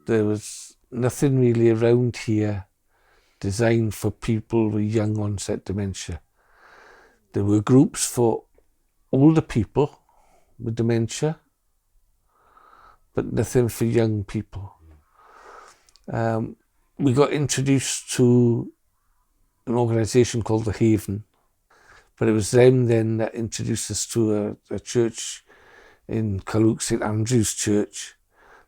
there was nothing really around here designed for people with young onset dementia. There were groups for older people with dementia, but nothing for young people. We got introduced to an organisation called The Haven, but it was them then that introduced us to a church in Kaluk, St Andrew's Church,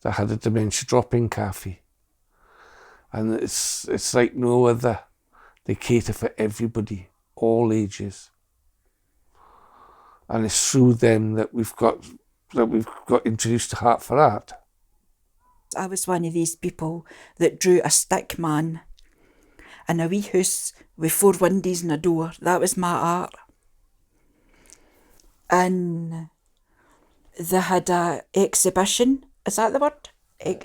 that had a dementia drop-in cafe. And it's like no other. They cater for everybody, all ages. And it's through them that we've got introduced to Heart for Art. I was one of these people that drew a stick man and a wee house with 4 windows and a door. That was my art. And they had a exhibition, is that the word?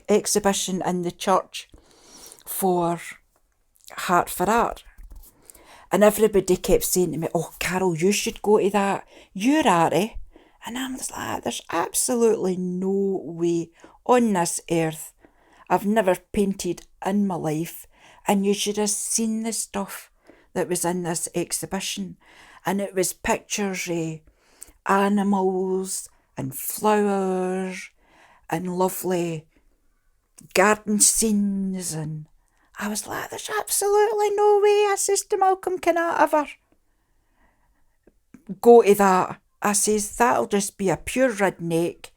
Exhibition in the church for Heart for Art. And everybody kept saying to me, oh, Carol, you should go to that. You're arty. And I was like, there's absolutely no way on this earth. I've never painted in my life. And you should have seen the stuff that was in this exhibition. And it was pictures of animals and flowers and lovely garden scenes. And I was like, there's absolutely no way a Sister Malcolm can ever go to that. I says, that'll just be a pure redneck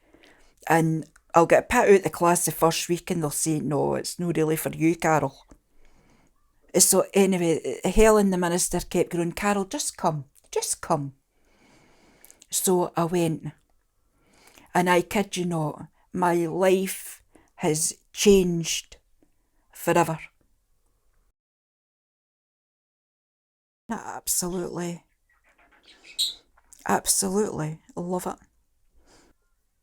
and I'll get put out the class the first week and they'll say, no, it's not really for you, Carol. So anyway, Helen, the minister, kept going, Carol, just come. So I went. And I kid you not, my life has changed forever. Absolutely love it.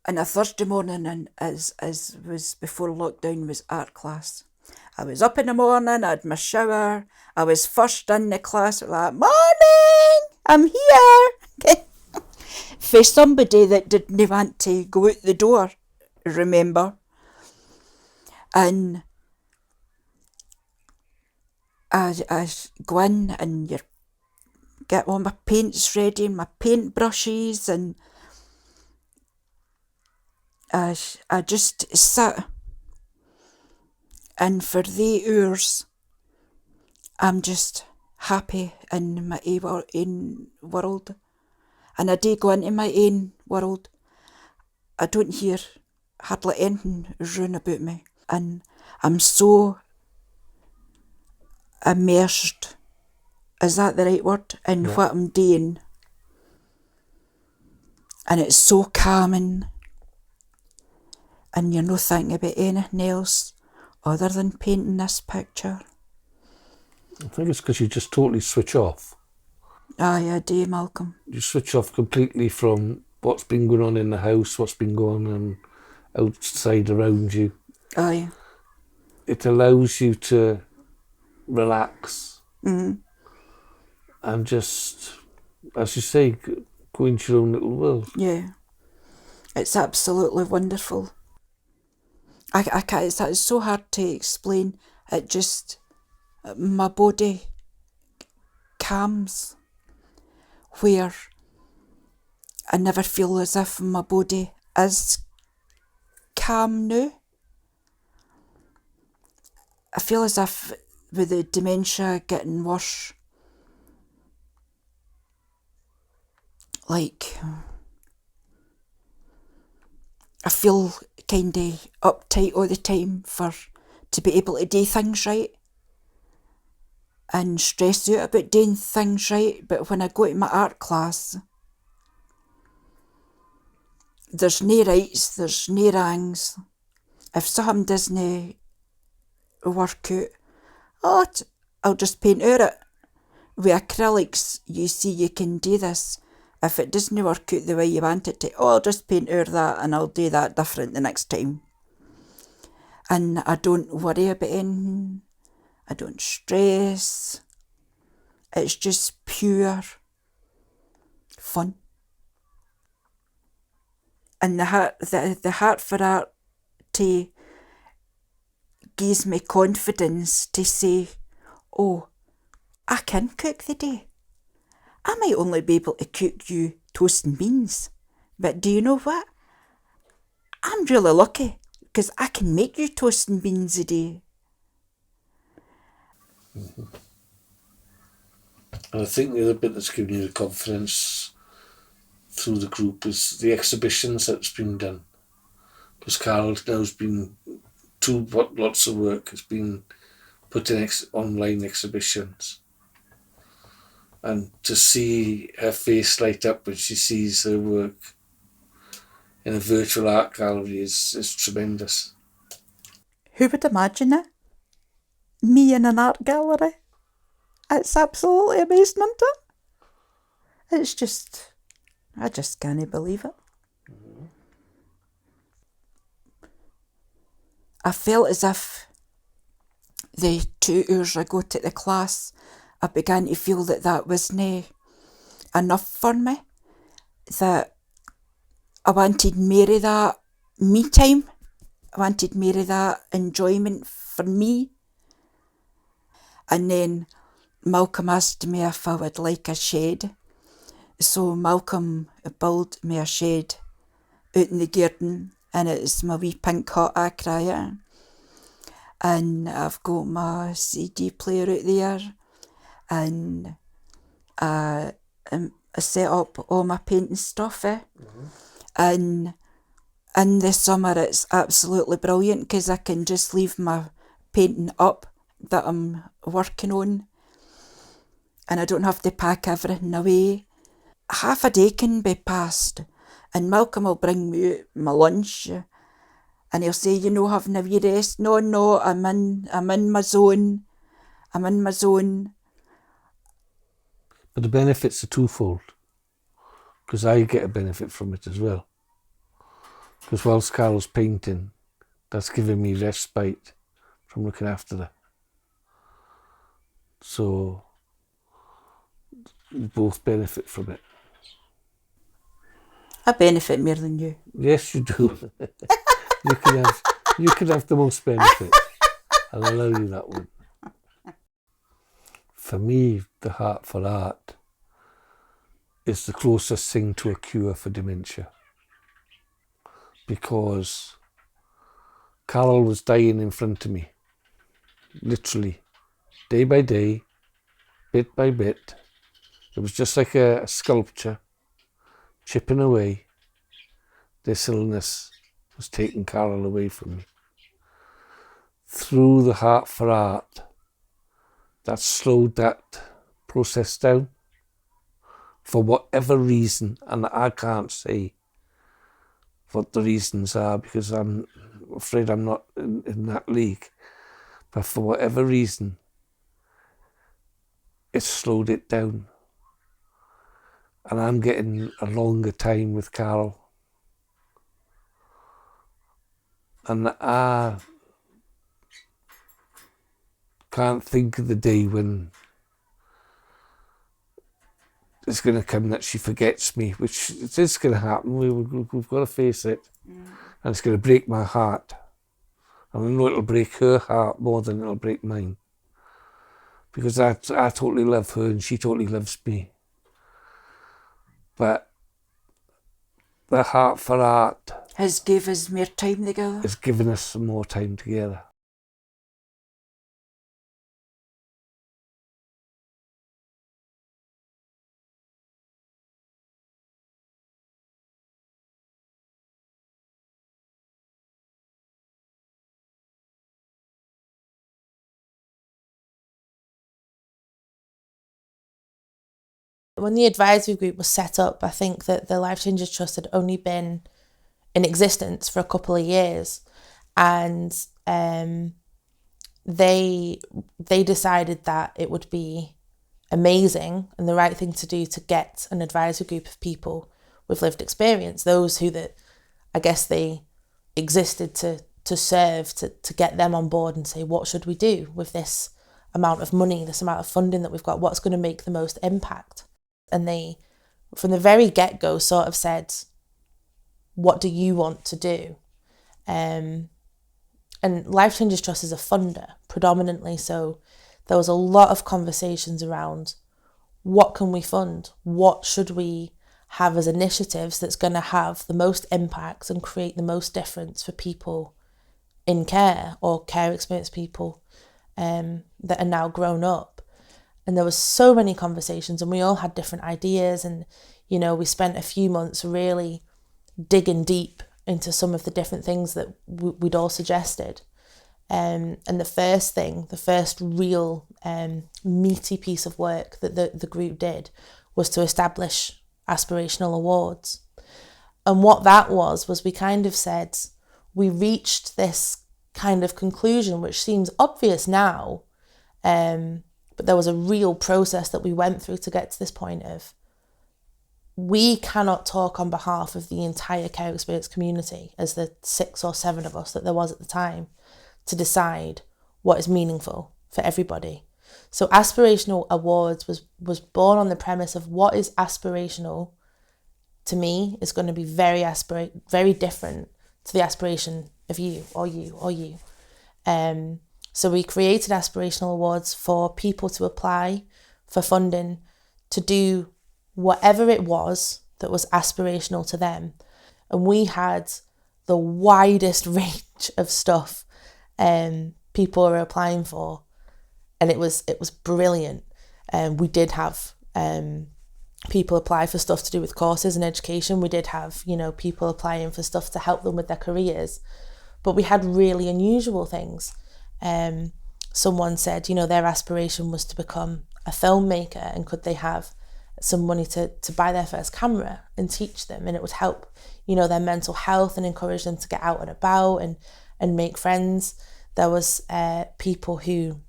And a Thursday morning, and as was before lockdown, was art class. I was up in the morning, I had my shower, I was first in the class, like, morning, I'm here. For somebody that didn't want to go out the door, remember? And I go in and you get all my paints ready and my paint brushes, and I just sit. And for the hours, I'm just happy in my own world. And I do go into my own world. I don't hear hardly anything ruin about me. And I'm so immersed, is that the right word, in what I'm doing. And it's so calming. And you're not thinking about anything else other than painting this picture. I think it's because you just totally switch off. Aye, I do, Malcolm. You switch off completely from what's been going on in the house, what's been going on outside around you. Aye. It allows you to relax Mm. and just, as you say, go into your own little world. Yeah. It's absolutely wonderful. I can't, it's so hard to explain. It just, my body calms, where I never feel as if my body is calm now. I feel as if with the dementia getting worse, like I feel kind of uptight all the time to be able to do things right and stress out about doing things right. But when I go to my art class, there's no rights, there's no wrongs. If something doesn't work out, I'll just paint over it. With acrylics, you see, you can do this. If it doesn't work out the way you want it to, I'll just paint over that and I'll do that different the next time. And I don't worry about anything. I don't stress. It's just pure fun. And the heart for art gives me confidence to say, oh, I can cook the day. I might only be able to cook you toast and beans, but do you know what? I'm really lucky because I can make you toast and beans a day. And I think the other bit that's given you the confidence through the group is the exhibitions that's been done. Because Carol now's been lots of work has been put in online exhibitions. And to see her face light up when she sees her work in a virtual art gallery is tremendous. Who would imagine it? Me in an art gallery? It's absolutely amazing, isn't it? It's just, I just can't believe it. I felt as if the 2 hours I got to the class, I began to feel that wasn't enough for me, that I wanted more of that me time. I wanted more of that enjoyment for me. And then Malcolm asked me if I would like a shed. So Malcolm built me a shed out in the garden, and it's my wee pink hot acry. And I've got my CD player out there, and I set up all my painting stuff. And in the summer it's absolutely brilliant because I can just leave my painting up that I'm working on, and I don't have to pack everything away. Half a day can be passed, and Malcolm will bring me out my lunch, and he'll say, you know, having a wee rest. No, I'm in my zone. I'm in my zone. But the benefits are twofold, because I get a benefit from it as well. Because whilst Carol's painting, that's giving me respite from looking after her. So we both benefit from it. I benefit more than you. Yes, you do. you can have the most benefit. I'll allow you that one. For me, the Heart for Art is the closest thing to a cure for dementia. Because Carol was dying in front of me, literally, day by day, bit by bit. It was just like a sculpture, chipping away. This illness was taking Carol away from me. Through the Heart for Art, that slowed that process down for whatever reason, and I can't say what the reasons are because I'm afraid I'm not in that league. But for whatever reason, it slowed it down. And I'm getting a longer time with Carol. And I can't think of the day when it's going to come that she forgets me, which it is going to happen. We've got to face it. And it's going to break my heart. And I know it'll break her heart more than it'll break mine. Because I totally love her and she totally loves me. But the Heart for Art has given us more time together. It's given us some more time together. When the advisory group was set up, I think that the Life Changers Trust had only been in existence for a couple of years, and they decided that it would be amazing and the right thing to do to get an advisory group of people with lived experience, those who that I guess they existed to serve, to get them on board and say, what should we do with this amount of money, this amount of funding that we've got, what's going to make the most impact? And they, from the very get-go, sort of said, what do you want to do? And And Life Changes Trust is a funder predominantly, so there was a lot of conversations around what can we fund, what should we have as initiatives that's going to have the most impact and create the most difference for people in care or care experienced people that are now grown up. And there was so many conversations and we all had different ideas, and we spent a few months really digging deep into some of the different things that we'd all suggested. And the first real meaty piece of work that the group did was to establish aspirational awards. And what that was we kind of said, we reached this kind of conclusion, which seems obvious now, but there was a real process that we went through to get to this point of, we cannot talk on behalf of the entire care experience community, as the 6 or 7 of us that there was at the time, to decide what is meaningful for everybody. So aspirational awards was born on the premise of what is aspirational to me is going to be very different to the aspiration of you or you or you. So we created aspirational awards for people to apply for funding to do whatever it was that was aspirational to them. And we had the widest range of stuff people were applying for, and it was brilliant. We did have people apply for stuff to do with courses and education. We did have people applying for stuff to help them with their careers, but we had really unusual things. Someone said their aspiration was to become a filmmaker, and could they have some money to buy their first camera and teach them, and it would help their mental health and encourage them to get out and about and make friends. There was people who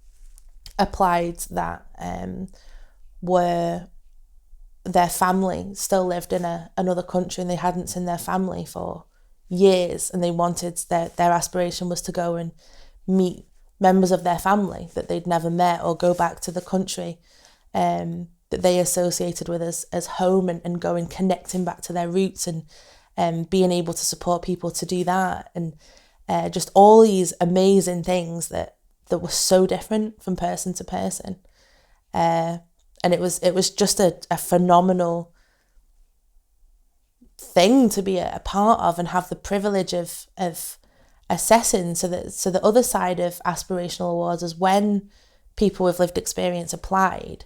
applied that were their family still lived in another country and they hadn't seen their family for years, and they wanted their aspiration was to go and meet members of their family that they'd never met, or go back to the country that they associated with as home, and go and connecting back to their roots, and being able to support people to do that, and just all these amazing things that were so different from person to person. And it was just a phenomenal thing to be a part of and have the privilege of assessing. So the other side of aspirational awards is when people with lived experience applied,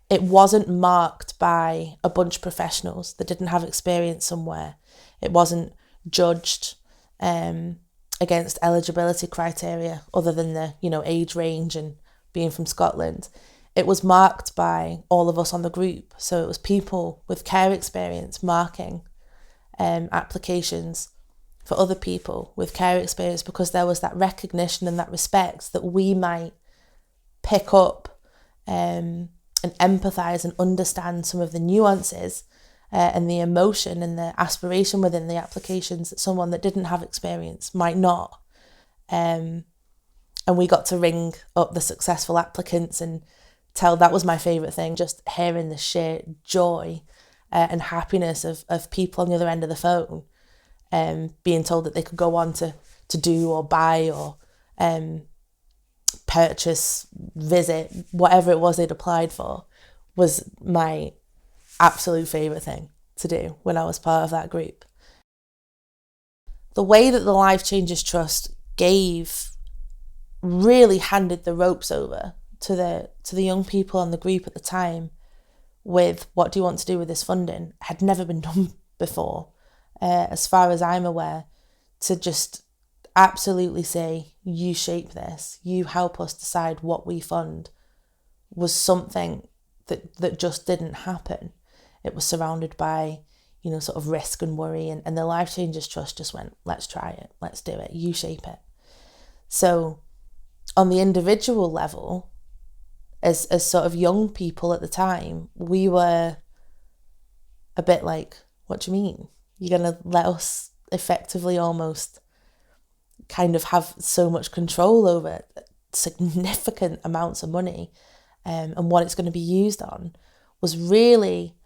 it wasn't marked by a bunch of professionals that didn't have experience somewhere. It wasn't judged against eligibility criteria other than the age range and being from Scotland. It was marked by all of us on the group. So it was people with care experience marking applications for other people with care experience, because there was that recognition and that respect that we might pick up and empathise and understand some of the nuances and the emotion and the aspiration within the applications that someone that didn't have experience might not. And we got to ring up the successful applicants and that was my favourite thing, just hearing the sheer joy and happiness of people on the other end of the phone, being told that they could go on to do or buy or purchase, visit, whatever it was they'd applied for, was my absolute favourite thing to do when I was part of that group. The way that the Life Changes Trust really handed the ropes over to the young people on the group at the time with what do you want to do with this funding had never been done before, as far as I'm aware, to just absolutely say, you shape this, you help us decide what we fund, was something that just didn't happen. It was surrounded by sort of risk and worry, and the Life Changes Trust just went, let's try it, let's do it, you shape it. So on the individual level, as sort of young people at the time, we were a bit like, what do you mean? You're going to let us effectively almost kind of have so much control over significant amounts of money and what it's going to be used on, was really,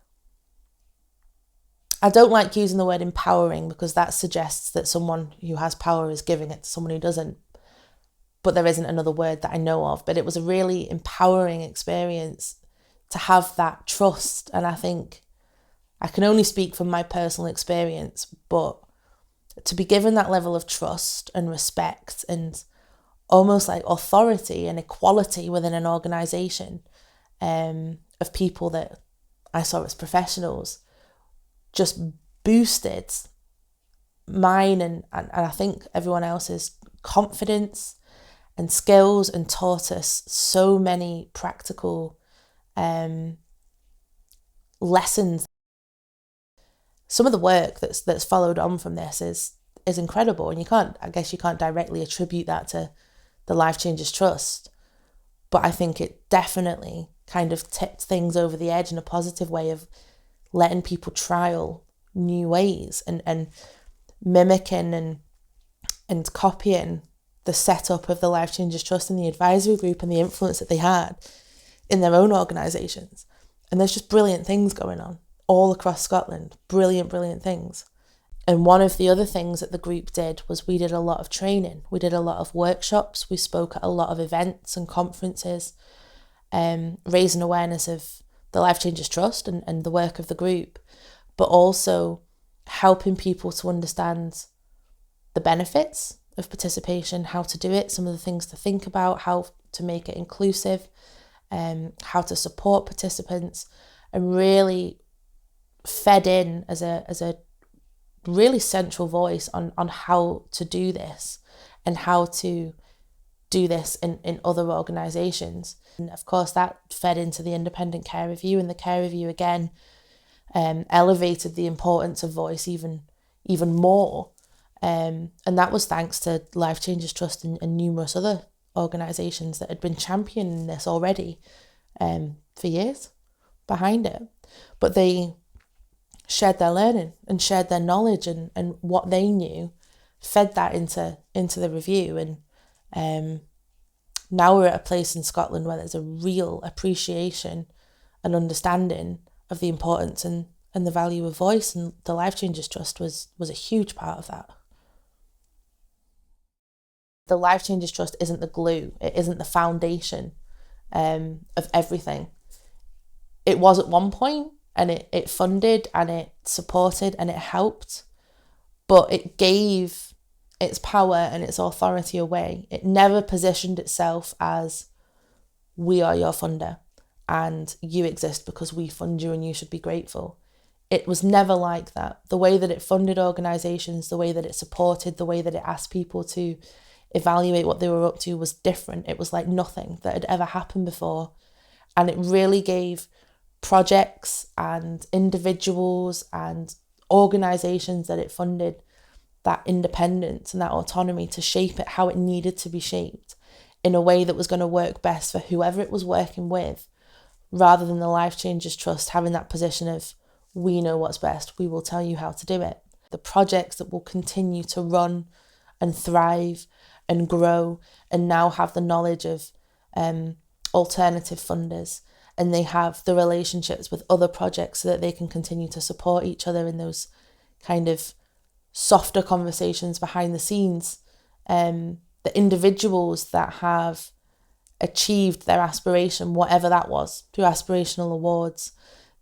I don't like using the word empowering because that suggests that someone who has power is giving it to someone who doesn't. but there isn't another word that I know of. But it was a really empowering experience to have that trust. And I think I can only speak from my personal experience, but to be given that level of trust and respect and almost like authority and equality within an organisation of people that I saw as professionals just boosted mine and I think everyone else's confidence and skills, and taught us so many practical lessons. Some of the work that's followed on from this is incredible, and you can't directly attribute that to the Life Changes Trust, but I think it definitely kind of tipped things over the edge in a positive way of letting people trial new ways and mimicking and copying the setup of the Life Changes Trust and the advisory group and the influence that they had in their own organisations. And there's just brilliant things going on all across Scotland. Brilliant things. And one of the other things that the group did was we did a lot of training. We did a lot of workshops. We spoke at a lot of events and conferences, raising awareness of the Life Changes Trust and the work of the group, but also helping people to understand the benefits of participation, how to do it, some of the things to think about, how to make it inclusive, how to support participants, and really fed in as a really central voice on how to do this and how to do this in other organisations. And of course that fed into the independent care review, and the care review again elevated the importance of voice even more. And that was thanks to Life Changes Trust and numerous other organisations that had been championing this already for years behind it. But they shared their learning and shared their knowledge and what they knew, fed that into the review. And now we're at a place in Scotland where there's a real appreciation and understanding of the importance and the value of voice, and the Life Changes Trust was a huge part of that. The Life Changes Trust isn't the glue, it isn't the foundation of everything. It was at one point, and it funded and it supported and it helped, but it gave its power and its authority away. It never positioned itself as, we are your funder and you exist because we fund you and you should be grateful. It was never like that. The way that it funded organisations, the way that it supported, the way that it asked people to evaluate what they were up to was different. It was like nothing that had ever happened before. And it really gave projects and individuals and organisations that it funded that independence and that autonomy to shape it how it needed to be shaped in a way that was going to work best for whoever it was working with, rather than the Life Changes Trust having that position of, we know what's best, we will tell you how to do it. The projects that will continue to run and thrive and grow and now have the knowledge of alternative funders, and they have the relationships with other projects so that they can continue to support each other in those kind of softer conversations behind the scenes. The individuals that have achieved their aspiration, whatever that was, through aspirational awards,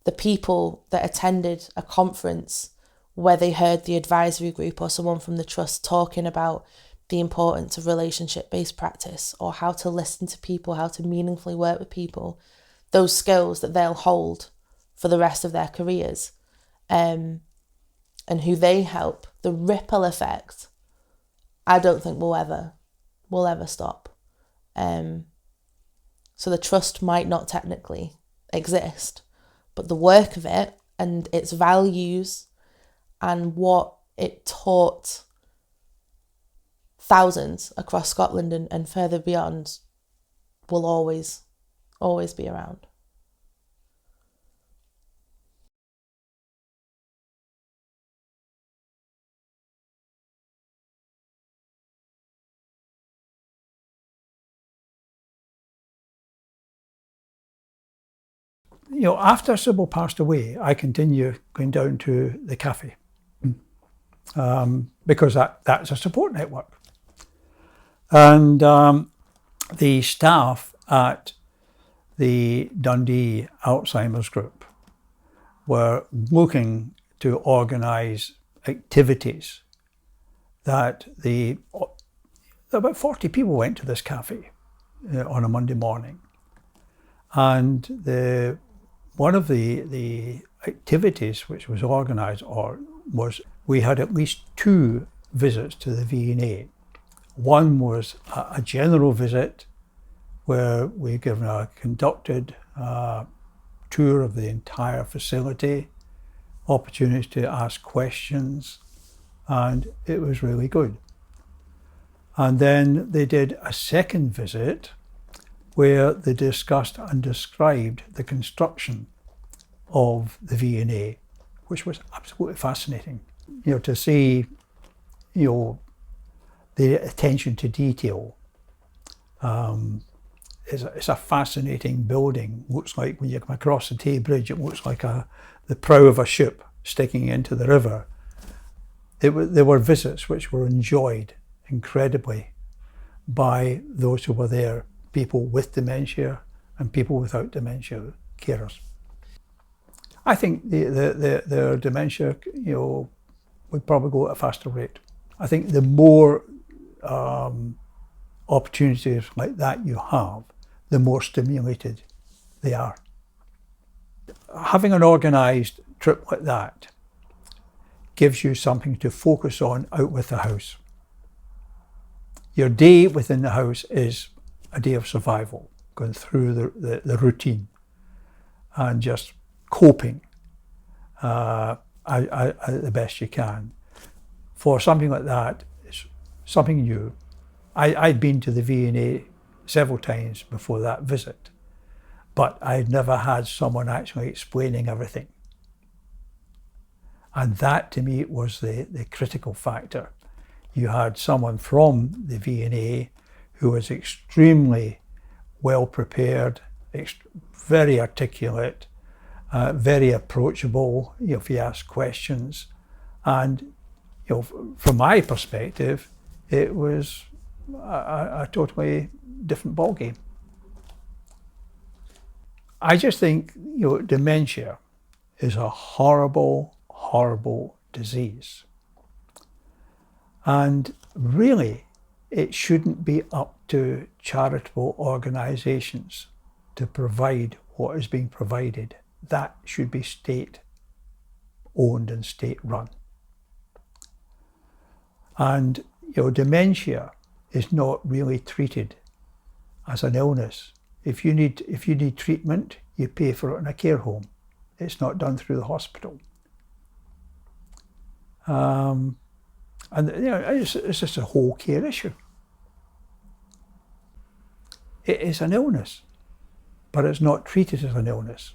the people that attended a conference where they heard the advisory group or someone from the trust talking about the importance of relationship-based practice, or how to listen to people, how to meaningfully work with people, those skills that they'll hold for the rest of their careers, and who they help, the ripple effect, I don't think will ever stop. So the trust might not technically exist, but the work of it and its values and what it taught thousands across Scotland and further beyond will always be around. You know, after Sybil passed away, I continued going down to the cafe because that's a support network. And the staff at the Dundee Alzheimer's Group were looking to organise activities that about 40 people went to this cafe on a Monday morning. And one of the activities which was organised was we had at least 2 visits to the V&A. One was a general visit where we conducted a tour of the entire facility, opportunities to ask questions, and it was really good. And then they did a second visit where they discussed and described the construction of the V&A, which was absolutely fascinating. To see, the attention to detail. It's a fascinating building. Looks like when you come across the Tay Bridge, it looks like the prow of a ship sticking into the river. There were visits which were enjoyed incredibly by those who were there, people with dementia and people without dementia carers. I think their dementia, would probably go at a faster rate. I think the more opportunities like that you have, the more stimulated they are. Having an organised trip like that gives you something to focus on out with the house. Your day within the house is a day of survival, going through the routine and just coping the best you can. For something like that, it's something new. I'd been to the V&A several times before that visit, but I'd never had someone actually explaining everything. And that to me was the critical factor. You had someone from the V&A who was extremely well prepared, very articulate, very approachable if you ask questions. And from my perspective, it was a totally different ballgame. I just think dementia is a horrible, horrible disease. And really, it shouldn't be up to charitable organisations to provide what is being provided. That should be state-owned and state-run. And dementia is not really treated as an illness. If you need treatment, you pay for it in a care home. It's not done through the hospital. And it's just a whole care issue. It is an illness, but it's not treated as an illness.